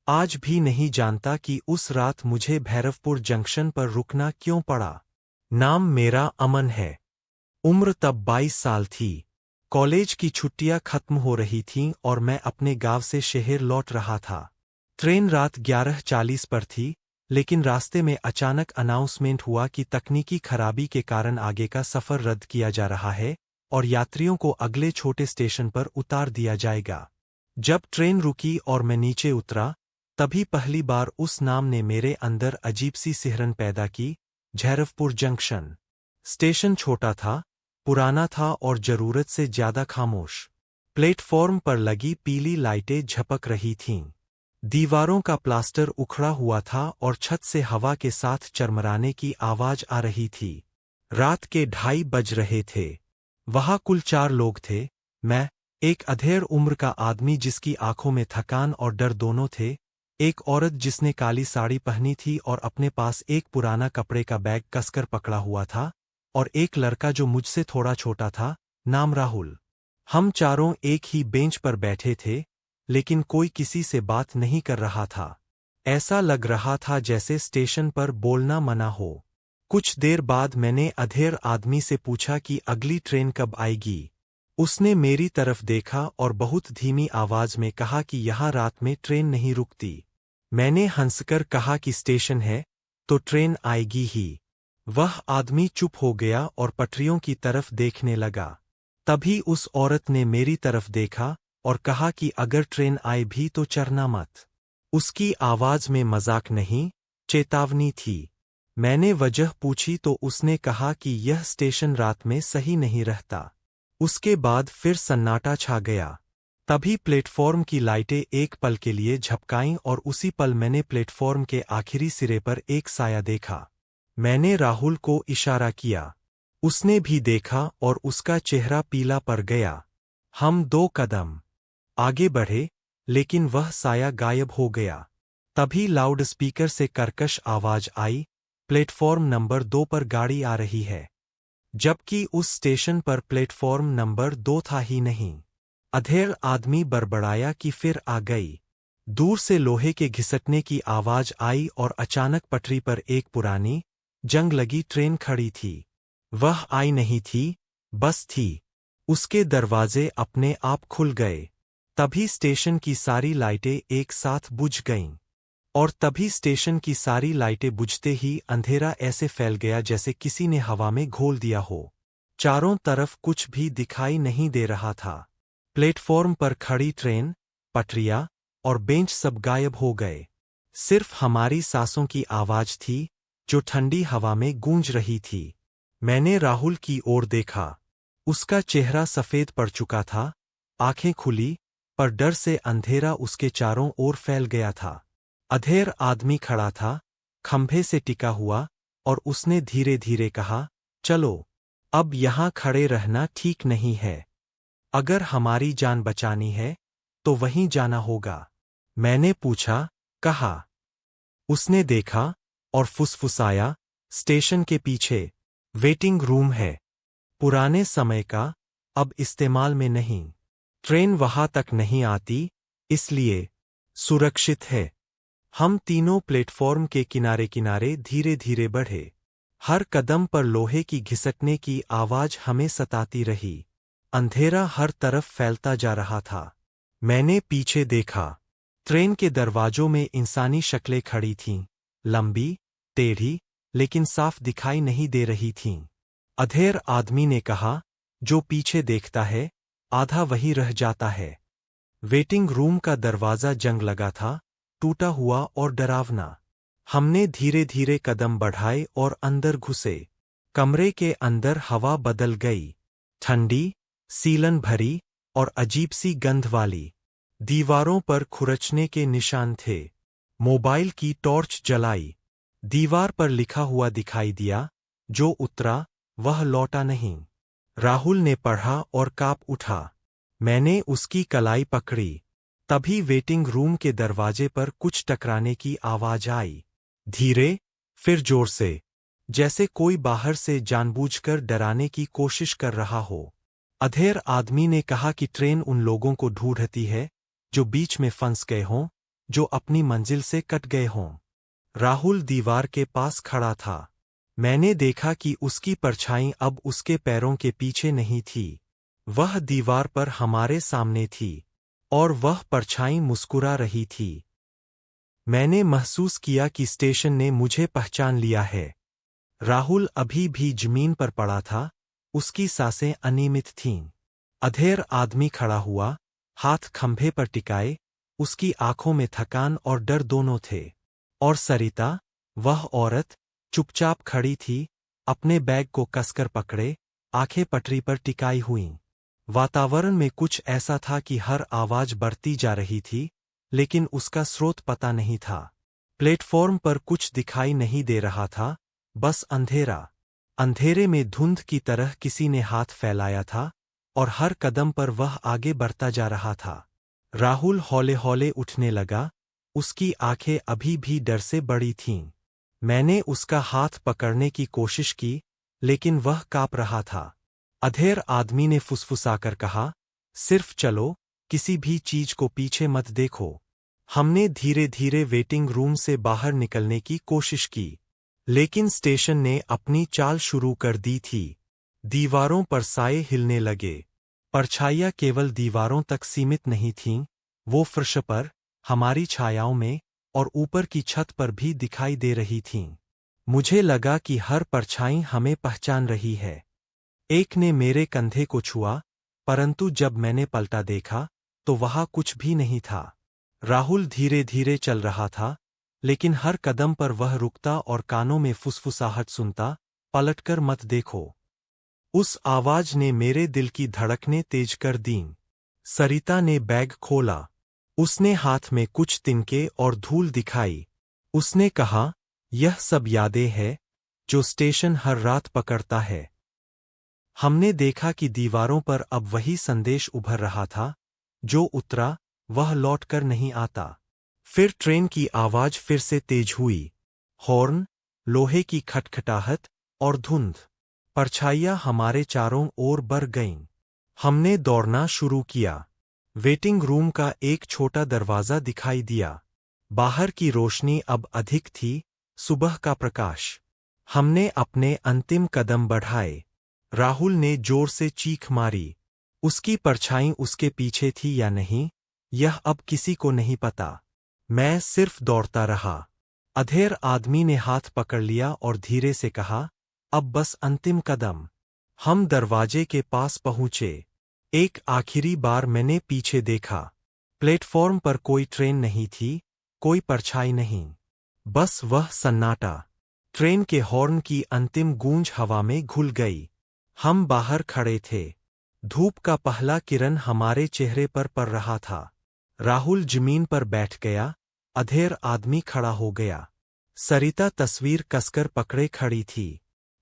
आज भी नहीं जानता कि उस रात मुझे भैरवपुर जंक्शन पर रुकना क्यों पड़ा। नाम मेरा अमन है। उम्र तब 22 साल थी। कॉलेज की छुट्टियां खत्म हो रही थीं और मैं अपने गांव से शहर लौट रहा था। ट्रेन रात 11:40 पर थी, लेकिन रास्ते में अचानक अनाउंसमेंट हुआ कि तकनीकी खराबी के कारण आगे का सफर रद्द किया जा रहा है और यात्रियों को अगले छोटे स्टेशन पर उतार दिया जाएगा। जब ट्रेन रुकी और मैं नीचे उतरा, तभी पहली बार उस नाम ने मेरे अंदर अजीब सी सिहरन पैदा की। भैरवपुर जंक्शन। स्टेशन छोटा था, पुराना था और जरूरत से ज्यादा खामोश। प्लेटफॉर्म पर लगी पीली लाइटें झपक रही थीं। दीवारों का प्लास्टर उखड़ा हुआ था और छत से हवा के साथ चरमराने की आवाज आ रही थी। रात के 2:30 बज रहे थे। वहां कुल 4 लोग थे। मैं, एक अधेड़ उम्र का आदमी जिसकी आंखों में थकान और डर दोनों थे, एक औरत जिसने काली साड़ी पहनी थी और अपने पास एक पुराना कपड़े का बैग कसकर पकड़ा हुआ था, और एक लड़का जो मुझसे थोड़ा छोटा था, नाम राहुल। हम चारों एक ही बेंच पर बैठे थे, लेकिन कोई किसी से बात नहीं कर रहा था। ऐसा लग रहा था जैसे स्टेशन पर बोलना मना हो। कुछ देर बाद मैंने अधेड़ आदमी से पूछा कि अगली ट्रेन कब आएगी। उसने मेरी तरफ देखा और बहुत धीमी आवाज में कहा कि यहाँ रात में ट्रेन नहीं रुकती। मैंने हंसकर कहा कि स्टेशन है तो ट्रेन आएगी ही। वह आदमी चुप हो गया और पटरियों की तरफ देखने लगा। तभी उस औरत ने मेरी तरफ देखा और कहा कि अगर ट्रेन आए भी तो चढ़ना मत। उसकी आवाज में मजाक नहीं, चेतावनी थी। मैंने वजह पूछी तो उसने कहा कि यह स्टेशन रात में सही नहीं रहता। उसके बाद फिर सन्नाटा छा गया। तभी प्लेटफॉर्म की लाइटें एक पल के लिए झपकाईं और उसी पल मैंने प्लेटफॉर्म के आखिरी सिरे पर एक साया देखा। मैंने राहुल को इशारा किया। उसने भी देखा और उसका चेहरा पीला पड़ गया। हम 2 कदम आगे बढ़े, लेकिन वह साया गायब हो गया। तभी लाउडस्पीकर से कर्कश आवाज आई, प्लेटफॉर्म नंबर 2 पर गाड़ी आ रही है। जबकि उस स्टेशन पर प्लेटफॉर्म नंबर 2 था ही नहीं। अधेड़ आदमी बड़बड़ाया कि फिर आ गई। दूर से लोहे के घिसटने की आवाज आई और अचानक पटरी पर एक पुरानी, जंग लगी ट्रेन खड़ी थी। वह आई नहीं थी, बस थी। उसके दरवाजे अपने आप खुल गए। तभी स्टेशन की सारी लाइटें एक साथ बुझ गईं। और तभी स्टेशन की सारी लाइटें बुझते ही अंधेरा ऐसे फैल गया जैसे किसी ने हवा में घोल दिया हो। चारों तरफ कुछ भी दिखाई नहीं दे रहा था। प्लेटफॉर्म पर खड़ी ट्रेन, पटरियां और बेंच सब गायब हो गए। सिर्फ हमारी सांसों की आवाज थी, जो ठंडी हवा में गूंज रही थी। मैंने राहुल की ओर देखा। उसका चेहरा सफेद पड़ चुका था, आंखें खुली, पर डर से अंधेरा उसके चारों ओर फैल गया था। अधेड़ आदमी खड़ा था, खंभे से टिका हुआ, और उसने धीरे धीरे कहा, चलो, अब यहाँ खड़े रहना ठीक नहीं है। अगर हमारी जान बचानी है, तो वहीं जाना होगा। मैंने पूछा, कहा? उसने देखा और फुसफुसाया, स्टेशन के पीछे वेटिंग रूम है। पुराने समय का, अब इस्तेमाल में नहीं। ट्रेन वहां तक नहीं आती, इसलिए सुरक्षित है। हम तीनों प्लेटफॉर्म के किनारे किनारे धीरे धीरे बढ़े। हर कदम पर लोहे की घिसटने की आवाज हमें सताती रही। अंधेरा हर तरफ फैलता जा रहा था। मैंने पीछे देखा। ट्रेन के दरवाजों में इंसानी शक्लें खड़ी थीं, लंबी, टेढ़ी, लेकिन साफ दिखाई नहीं दे रही थीं। अधेड़ आदमी ने कहा, जो पीछे देखता है, आधा वही रह जाता है। वेटिंग रूम का दरवाजा जंग लगा था, टूटा हुआ और डरावना। हमने धीरे धीरे कदम बढ़ाए और अंदर घुसे। कमरे के अंदर हवा बदल गई, ठंडी, सीलन भरी और अजीब सी गंध वाली। दीवारों पर खुरचने के निशान थे। मोबाइल की टॉर्च जलाई। दीवार पर लिखा हुआ दिखाई दिया, जो उतरा वह लौटा नहीं। राहुल ने पढ़ा और काँप उठा। मैंने उसकी कलाई पकड़ी। तभी वेटिंग रूम के दरवाजे पर कुछ टकराने की आवाज आई। धीरे, फिर जोर से, जैसे कोई बाहर से जानबूझकर डराने की कोशिश कर रहा हो। अधेड़ आदमी ने कहा कि ट्रेन उन लोगों को ढूंढती है, जो बीच में फंस गए हों, जो अपनी मंजिल से कट गए हों। राहुल दीवार के पास खड़ा था। मैंने देखा कि उसकी परछाई अब उसके पैरों के पीछे नहीं थी। वह दीवार पर हमारे सामने थी और वह परछाई मुस्कुरा रही थी। मैंने महसूस किया कि स्टेशन ने मुझे पहचान लिया है। राहुल अभी भी जमीन पर पड़ा था, उसकी सांसें अनियमित थीं। अधेड़ आदमी खड़ा हुआ, हाथ खंभे पर टिकाए, उसकी आंखों में थकान और डर दोनों थे। और सरिता, वह औरत, चुपचाप खड़ी थी, अपने बैग को कसकर पकड़े, आंखें पटरी पर टिकाई हुईं। वातावरण में कुछ ऐसा था कि हर आवाज बढ़ती जा रही थी, लेकिन उसका स्रोत पता नहीं था। प्लेटफॉर्म पर कुछ दिखाई नहीं दे रहा था, बस अंधेरा। अंधेरे में धुंध की तरह किसी ने हाथ फैलाया था, और हर कदम पर वह आगे बढ़ता जा रहा था। राहुल हौले हौले उठने लगा, उसकी आंखें अभी भी डर से बड़ी थीं। मैंने उसका हाथ पकड़ने की कोशिश की, लेकिन वह कांप रहा था। अधेड़ आदमी ने फुसफुसाकर कहा, सिर्फ चलो, किसी भी चीज को पीछे मत देखो। हमने धीरे धीरे वेटिंग रूम से बाहर निकलने की कोशिश की, लेकिन स्टेशन ने अपनी चाल शुरू कर दी थी। दीवारों पर साए हिलने लगे। परछाइयां केवल दीवारों तक सीमित नहीं थीं, वो फर्श पर, हमारी छायाओं में, और ऊपर की छत पर भी दिखाई दे रही थीं। मुझे लगा कि हर परछाई हमें पहचान रही है। एक ने मेरे कंधे को छुआ, परंतु जब मैंने पलटा देखा, तो वहां कुछ भी नहीं था। राहुल धीरे धीरे चल रहा था, लेकिन हर कदम पर वह रुकता और कानों में फुसफुसाहट सुनता, पलटकर मत देखो। उस आवाज ने मेरे दिल की धड़कनें तेज कर दीं। सरिता ने बैग खोला। उसने हाथ में कुछ तिनके और धूल दिखाई। उसने कहा, यह सब यादें हैं, जो स्टेशन हर रात पकड़ता है। हमने देखा कि दीवारों पर अब वही संदेश उभर रहा था, जो उतरा, वह लौटकर नहीं आता। फिर ट्रेन की आवाज फिर से तेज हुई। हॉर्न, लोहे की खटखटाहट और धुंध। परछाइयां हमारे चारों ओर बढ़ गईं। हमने दौड़ना शुरू किया। वेटिंग रूम का एक छोटा दरवाजा दिखाई दिया। बाहर की रोशनी अब अधिक थी, सुबह का प्रकाश। हमने अपने अंतिम कदम बढ़ाए। राहुल ने जोर से चीख मारी। उसकी परछाई उसके पीछे थी या नहीं, यह अब किसी को नहीं पता। मैं सिर्फ दौड़ता रहा। अधेड़ आदमी ने हाथ पकड़ लिया और धीरे से कहा, अब बस अंतिम कदम। हम दरवाजे के पास पहुंचे। एक आखिरी बार मैंने पीछे देखा। प्लेटफॉर्म पर कोई ट्रेन नहीं थी, कोई परछाई नहीं। बस वह सन्नाटा। ट्रेन के हॉर्न की अंतिम गूंज हवा में घुल गई। हम बाहर खड़े थे। धूप का पहला किरण हमारे चेहरे पर पड़ रहा था। राहुल जमीन पर बैठ गया, अधेड़ आदमी खड़ा हो गया। सरिता तस्वीर कसकर पकड़े खड़ी थी।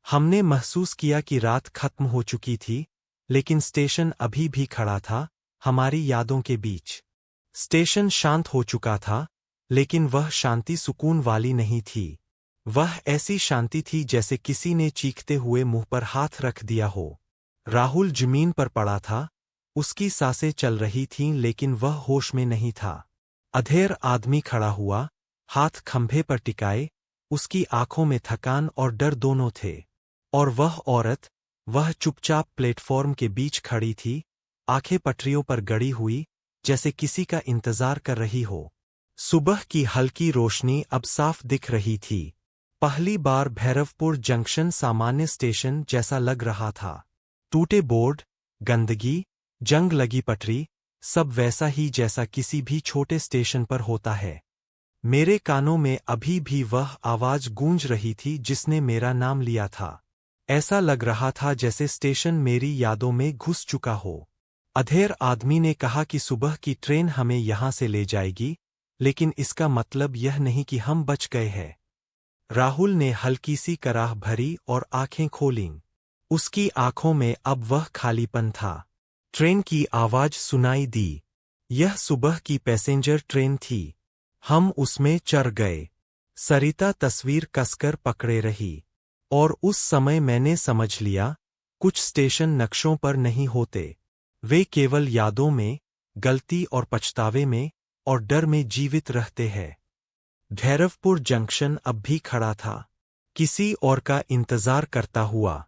हमने महसूस किया कि रात खत्म हो चुकी थी, लेकिन स्टेशन अभी भी खड़ा था, हमारी यादों के बीच। स्टेशन शांत हो चुका था, लेकिन वह शांति सुकून वाली नहीं थी। वह ऐसी शांति थी जैसे किसी ने चीखते हुए मुंह पर हाथ रख दिया हो। राहुल जमीन पर पड़ा था, उसकी सांसें चल रही थीं लेकिन वह होश में नहीं था। अधेड़ आदमी खड़ा हुआ, हाथ खंभे पर टिकाए, उसकी आंखों में थकान और डर दोनों थे। और वह औरत, वह चुपचाप प्लेटफॉर्म के बीच खड़ी थी, आंखें पटरियों पर गड़ी हुई, जैसे किसी का इंतजार कर रही हो। सुबह की हल्की रोशनी अब साफ दिख रही थी। पहली बार भैरवपुर जंक्शन सामान्य स्टेशन जैसा लग रहा था। टूटे बोर्ड, गंदगी, जंग लगी पटरी, सब वैसा ही जैसा किसी भी छोटे स्टेशन पर होता है। मेरे कानों में अभी भी वह आवाज गूंज रही थी जिसने मेरा नाम लिया था। ऐसा लग रहा था जैसे स्टेशन मेरी यादों में घुस चुका हो। अधेड़ आदमी ने कहा कि सुबह की ट्रेन हमें यहां से ले जाएगी, लेकिन इसका मतलब यह नहीं कि हम बच गए हैं। राहुल ने हल्की सी कराह भरी और आंखें खोलीं। उसकी आंखों में अब वह खालीपन था। ट्रेन की आवाज सुनाई दी। यह सुबह की पैसेंजर ट्रेन थी। हम उसमें चढ़ गए। सरिता तस्वीर कसकर पकड़े रही। और उस समय मैंने समझ लिया, कुछ स्टेशन नक्शों पर नहीं होते। वे केवल यादों में, गलती और पछतावे में, और डर में जीवित रहते हैं। भैरवपुर जंक्शन अब भी खड़ा था, किसी और का इंतजार करता हुआ।